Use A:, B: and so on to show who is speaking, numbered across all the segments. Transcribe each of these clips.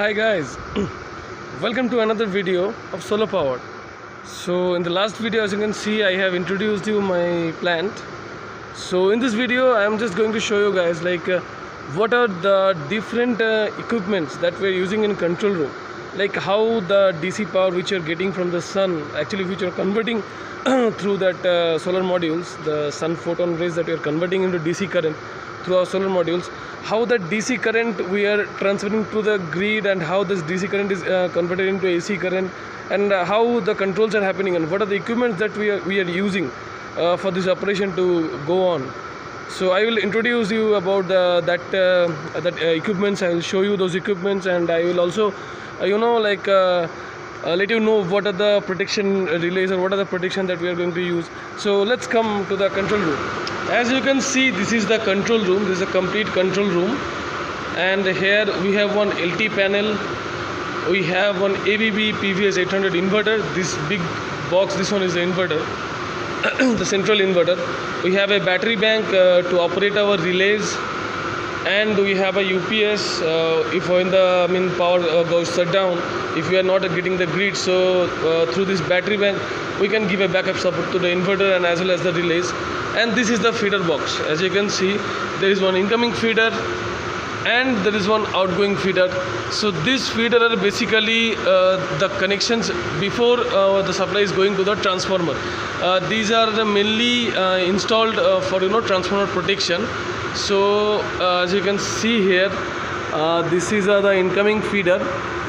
A: Hi guys, welcome to another video of solar power. So in the last video, as you can see, I have introduced you my plant. So in this video I am just going to show you guys what are the different equipments that we are using in control room, like how the DC power which you are getting from the sun, actually which you are converting through that solar modules, the sun photon rays that we are converting into DC current through our solar modules, how that DC current we are transferring to the grid, and how this DC current is converted into AC current, and how the controls are happening, and what are the equipments that we are using for this operation to go on. So I will introduce you about that equipments. I will show you those equipments, and I will also let you know what are the protection relays or what are the protection that we are going to use. So let's come to the control room. As you can see, this is the control room. This is a complete control room, and here we have one LT panel, we have one ABB PVS 800 inverter. This big box, this one is the inverter, the central inverter. We have a battery bank to operate our relays, and we have a UPS if when the power goes shut down, if we are not getting the grid, so through this battery bank we can give a backup support to the inverter and as well as the relays. And this is the feeder box. As you can see, there is one incoming feeder and there is one outgoing feeder. So this feeder are basically the connections before the supply is going to the transformer. These are mainly installed for transformer protection. So as you can see here, this is the incoming feeder,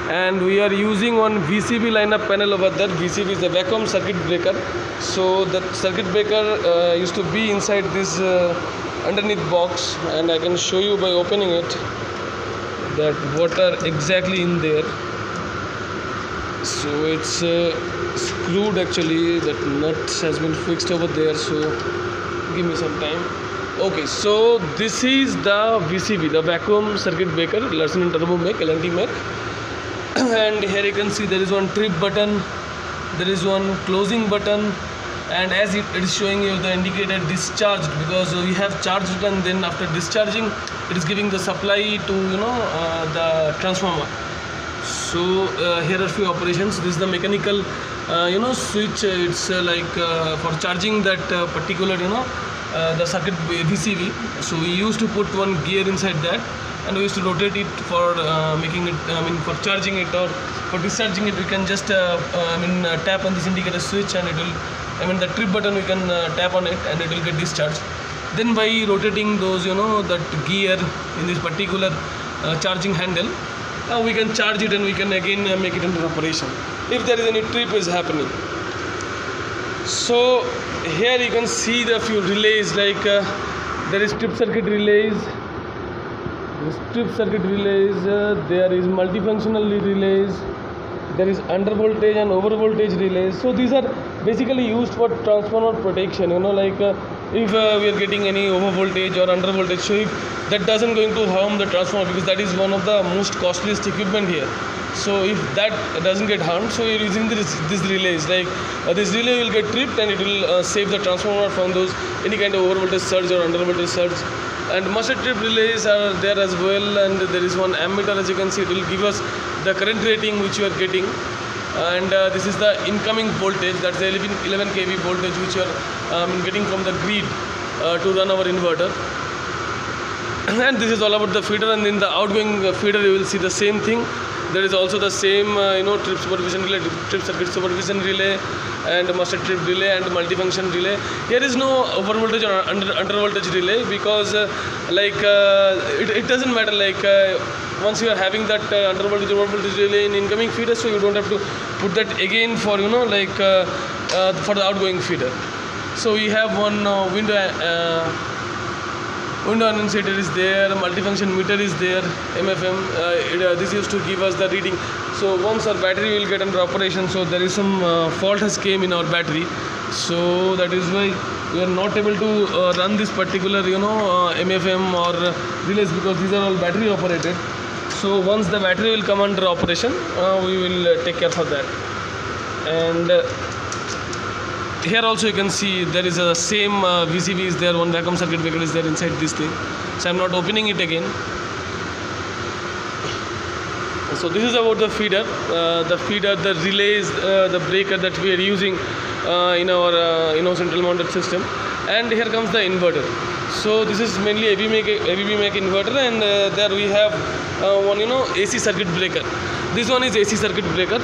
A: and we are using one VCB lineup panel over there. VCB is the vacuum circuit breaker. So that circuit breaker used to be inside this underneath box, and I can show you by opening it that what are exactly in there. So it's screwed, actually that nut has been fixed over there, so give me some time. Okay, so this is the VCB, the vacuum circuit breaker, Larsen & Toubro make, L&T make. And here you can see there is one trip button, there is one closing button, and as it is showing you the indicator discharged, because we have charged it and then after discharging it is giving the supply to the transformer. So here are few operations. This is the mechanical switch. It's for charging that particular the circuit VCB. So we used to put one gear inside that, and we used to rotate it for making it, for charging it, or for discharging it we can just tap on this indicator switch, and it will, the trip button we can tap on it and it will get discharged. Then by rotating those that gear in this particular charging handle, we can charge it and we can again make it into operation if there is any trip is happening. So here you can see the few relays, like there is strip circuit relays, there is multifunctional relays, there is under voltage and over voltage relays. So these are basically used for transformer protection, if we are getting any over voltage or under voltage, so if that doesn't going to harm the transformer, because that is one of the most costliest equipment here. So if that doesn't get harmed, so you're using this relays, this relay will get tripped and it will save the transformer from those any kind of over voltage surge or under voltage surge. And mustard trip relays are there as well, and there is one ammeter. As you can see, it will give us the current rating which you are getting, and this is the incoming voltage, that's the 11 kV voltage which you are getting from the grid to run our inverter. And this is all about the feeder. And in the outgoing feeder you will see the same thing. There is also the same trip supervision relay, trip circuit supervision relay, and mustard trip relay and multifunction relay. Here is no over voltage or under voltage relay, because it doesn't matter, once you are having that under voltage over voltage relay in incoming feeder, so you don't have to put that again for for the outgoing feeder. So we have one window annunciator is there, multifunction meter is there, MFM. This used to give us the reading. So once our battery will get under operation, so there is some fault has came in our battery, so that is why we are not able to run this particular MFM or relays, because these are all battery operated. So once the battery will come under operation, we will take care for that. And here also you can see there is a same VCB is there, one vacuum circuit breaker is there inside this thing. So I'm not opening it again. So this is about the feeder, the relays, the breaker that we are using in our central mounted system. And here comes the inverter. So this is mainly ABB make inverter, and there we have one AC circuit breaker. This one is AC circuit breaker,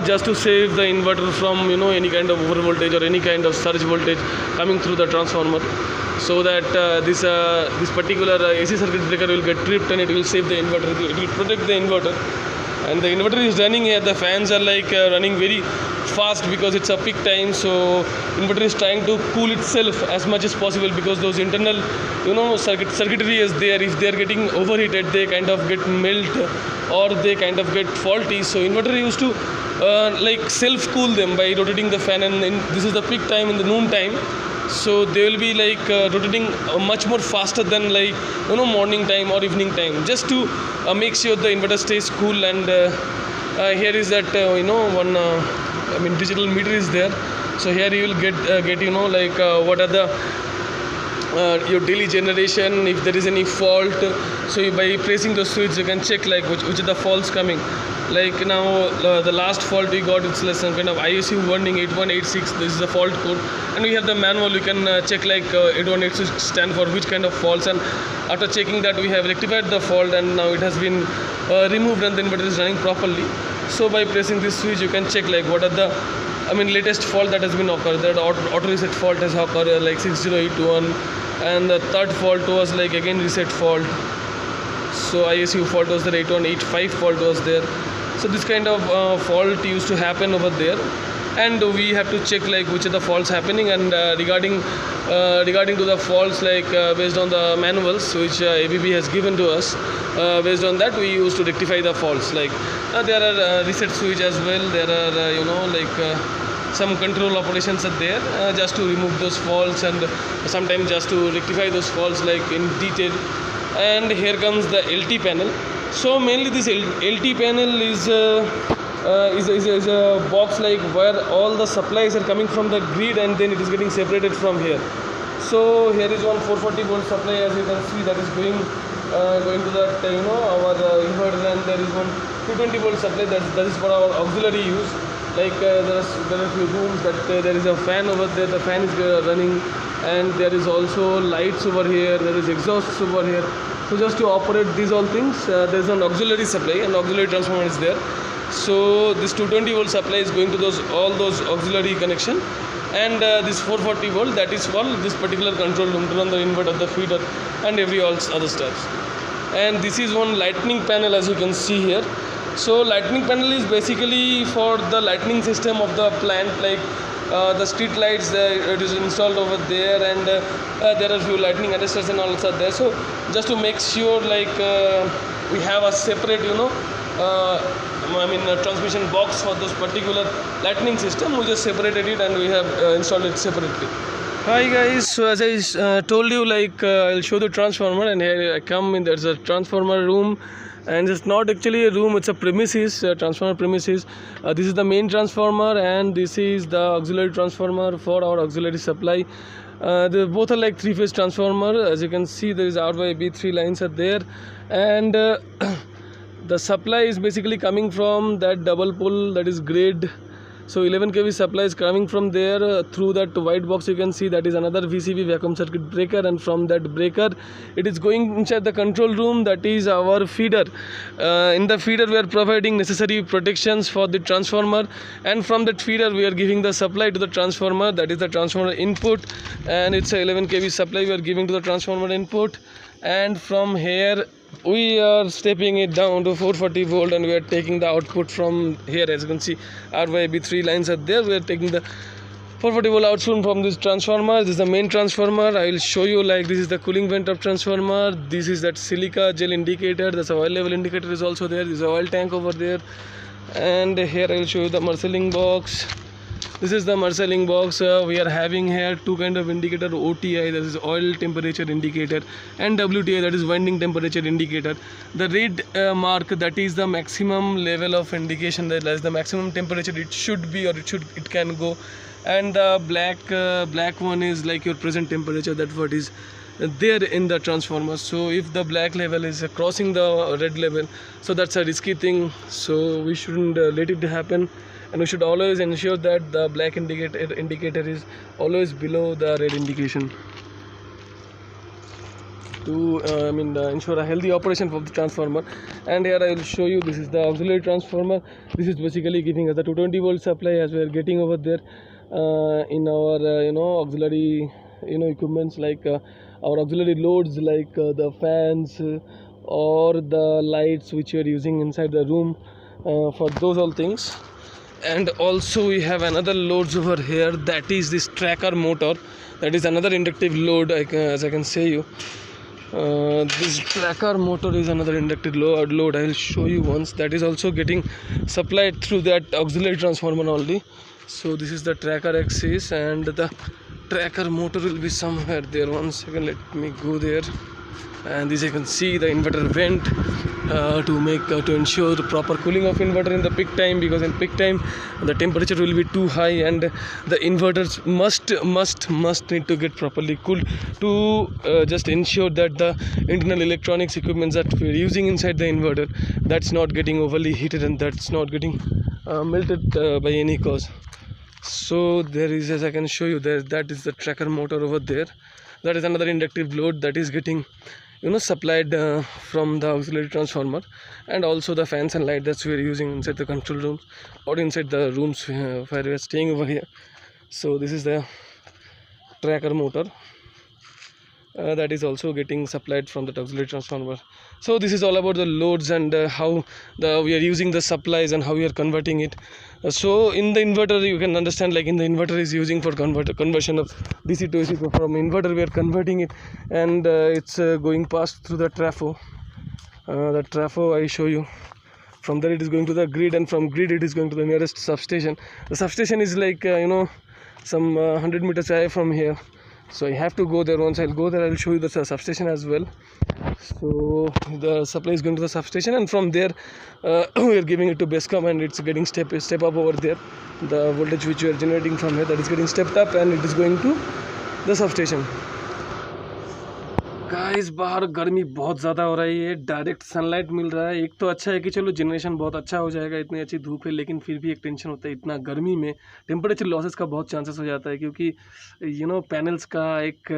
A: just to save the inverter from any kind of over voltage or any kind of surge voltage coming through the transformer, so that this particular AC circuit breaker will get tripped and it will save the inverter. It will protect the inverter. And the inverter is running here. The fans are running very fast because it's a peak time. So inverter is trying to cool itself as much as possible, because those internal circuitry is there. If they are getting overheated, they kind of get melt or they kind of get faulty. So inverter used to self cool them by rotating the fan, and this is the peak time in the noon time. So they will be rotating much more faster than morning time or evening time, just to make sure the inverter stays cool. And here is that one digital meter is there. So here you will get what are the your daily generation, if there is any fault. So by pressing the switch you can check which are the faults coming. Like now the last fault we got, it's some kind of ISU warning 8186. This is the fault code, and we have the manual. You can check 8186 stand for which kind of faults, and after checking that we have rectified the fault, and now it has been removed and the inverter is running properly. So by pressing this switch you can check what are the latest fault that has been occurred. That auto reset fault has occurred 60821, and the third fault was again reset fault. So ISU fault was there, 8185 fault was there. So this kind of fault used to happen over there, and we have to check which are the faults happening. And regarding to the faults, based on the manuals which ABB has given to us, based on that we used to rectify the faults. There are reset switch as well. There are some control operations are there, just to remove those faults, and sometimes just to rectify those faults in detail. And here comes the LT panel. So mainly this LT panel is a box where all the supplies are coming from the grid, and then it is getting separated from here. So here is one 440 volt supply, as you can see, that is going to that our inverter, and there is one 220 volt supply that is for our auxiliary use. There are few rooms that there is a fan over there. The fan is running, and there is also lights over here. There is exhausts over here. So just to operate these all things, there is an auxiliary supply, an auxiliary transformer is there. So this 220 volt supply is going to all those auxiliary connection, and this 440 volt, that is for this particular control room to run the inverter, the feeder, and every all other steps. And this is one lightning panel, as you can see here. So lightning panel is basically for the lighting system of the plant, the street lights. It is installed over there, and there are few lightning arresters and also there. So just to make sure we have a separate transmission box for those particular lightning system. We just separated it and we have installed it separately. Hi guys, so as I told you, I'll show the transformer, and here I come in. There's a transformer room, and it's not actually a room, it's a premises, transformer premises. This is the main transformer, and this is the auxiliary transformer for our auxiliary supply. They both are three-phase transformer. As you can see, there is RYB 3 lines are there, and the supply is basically coming from that double pole, that is grid. So 11 kV supply is coming from there. Through that white box you can see, that is another VCB, vacuum circuit breaker, and from that breaker it is going inside the control room, that is our feeder. In the feeder we are providing necessary protections for the transformer, and from that feeder we are giving the supply to the transformer, that is the transformer input, and it's a 11 kV supply we are giving to the transformer input. And from here we are stepping it down to 440 volt, and we are taking the output from here. As you can see, RYB 3 lines are there. We are taking the 440 volt output from this transformer. This is the main transformer. I will show you, this is the cooling vent of transformer. This is that silica gel indicator. That's a oil level indicator is also there. This is a oil tank over there. And here I will show you the marshalling box. This is the marshalling box. We are having here two kind of indicator: OTI, that is oil temperature indicator, and WTI, that is winding temperature indicator. The red mark, that is the maximum level of indication, that is the maximum temperature it should be, or it can go. And the black one is your present temperature, that's what is. there in the transformer. So if the black level is crossing the red level, so that's a risky thing, so we shouldn't let it happen, and we should always ensure that the black indicator is always below the red indication to ensure a healthy operation of the transformer. And here I will show you, this is the auxiliary transformer. This is basically giving us the 220 volt supply as we are getting over there in our auxiliary equipments, like our auxiliary loads, like the fans or the lights which we are using inside the room, for those all things. And also we have another loads over here, that is this tracker motor. That is another inductive load, as I can say you. This tracker motor is another inductive load. I will show you once. That is also getting supplied through that auxiliary transformer only. So this is the tracker axis, and the tracker motor will be somewhere there. 1 second, let me go there. And this you can see the inverter vent to ensure the proper cooling of inverter in the peak time, because in peak time the temperature will be too high and the inverters must need to get properly cooled to just ensure that the internal electronics equipments that we're using inside the inverter, that's not getting overly heated and that's not getting melted by any cause. So there is, as I can show you there, that is the tracker motor over there. That is another inductive load that is getting supplied from the auxiliary transformer. And also the fans and light that we are using inside the control rooms or inside the rooms where we are staying over here. So this is the tracker motor that is also getting supplied from the auxiliary transformer. So this is all about the loads and how we are using the supplies and how we are converting it. So in the inverter you can understand, like in the inverter is using for conversion of DC to AC. So from inverter we are converting it, and it's going past through the trafo. The trafo I show you. From there it is going to the grid, and from grid it is going to the nearest substation. The substation is like some 100 meters away from here. So I have to go there. Once I'll go there, I'll show you the substation as well. So the supply is going to the substation, and from there we are giving it to Bescom, and it's getting step up over there. The voltage which we are generating from here, that is getting stepped up, and it is going to the substation. Guys बाहर गर्मी बहुत ज़्यादा हो रही है, direct sunlight मिल रहा है। एक तो अच्छा है कि चलो जनरेशन बहुत अच्छा हो जाएगा, इतनी अच्छी धूप है, लेकिन फिर भी एक टेंशन होता है, इतना गर्मी में टेम्परेचर लॉसेस का बहुत चांसेस हो जाता है, क्योंकि पैनल्स का एक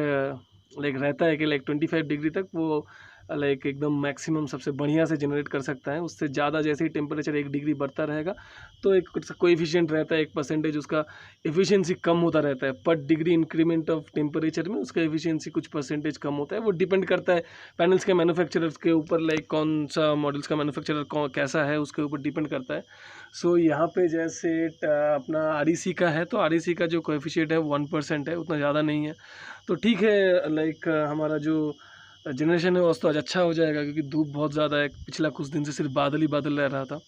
A: रहता है कि 25 डिग्री तक वो एकदम मैक्सिमम सबसे बढ़िया से जनरेट कर सकता है। उससे ज़्यादा जैसे ही टेम्परेचर 1 डिग्री बढ़ता रहेगा तो एक कोएफिशिएंट रहता है, 1% उसका एफिशिएंसी कम होता रहता है। पर डिग्री इंक्रीमेंट ऑफ टेम्परेचर में उसका एफिशिएंसी कुछ परसेंटेज कम होता है। वो डिपेंड करता है पैनल्स के मैन्युफैक्चरर्स के ऊपर, कौन सा मॉडल्स का मैन्युफैक्चरर कैसा है उसके ऊपर डिपेंड करता है। सो यहाँ पे जैसे अपना REC का है, तो REC का जो कोएफिशिएंट है 1% है, उतना ज़्यादा नहीं है, तो ठीक है। हमारा जो जनरेशन है वो तो आज अच्छा हो जाएगा, क्योंकि धूप बहुत ज़्यादा है। पिछला कुछ दिन से सिर्फ बादल ही बादल रह रहा था।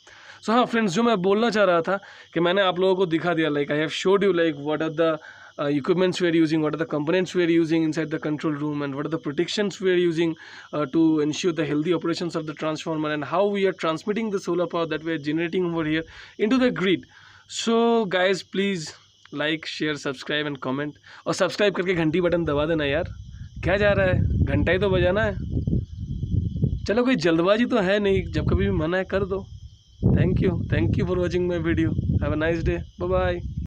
A: सो हाँ फ्रेंड्स, जो मैं बोलना चाह रहा था कि मैंने आप लोगों को दिखा दिया, I have showed you what are the equipments we are using, what are the components we are using inside the control room, and what are the protections we are using to ensure the healthy operations of the transformer, and how we are transmitting the solar power that we are generating over here into the grid. So guys, please like, share, subscribe and comment, और subscribe करके घंटी button दबा देना यार। क्या जा रहा है, घंटा ही तो बजाना है। चलो कोई जल्दबाजी तो है नहीं, जब कभी भी मन है कर दो। Thank you for watching my video. Have a nice day, bye bye.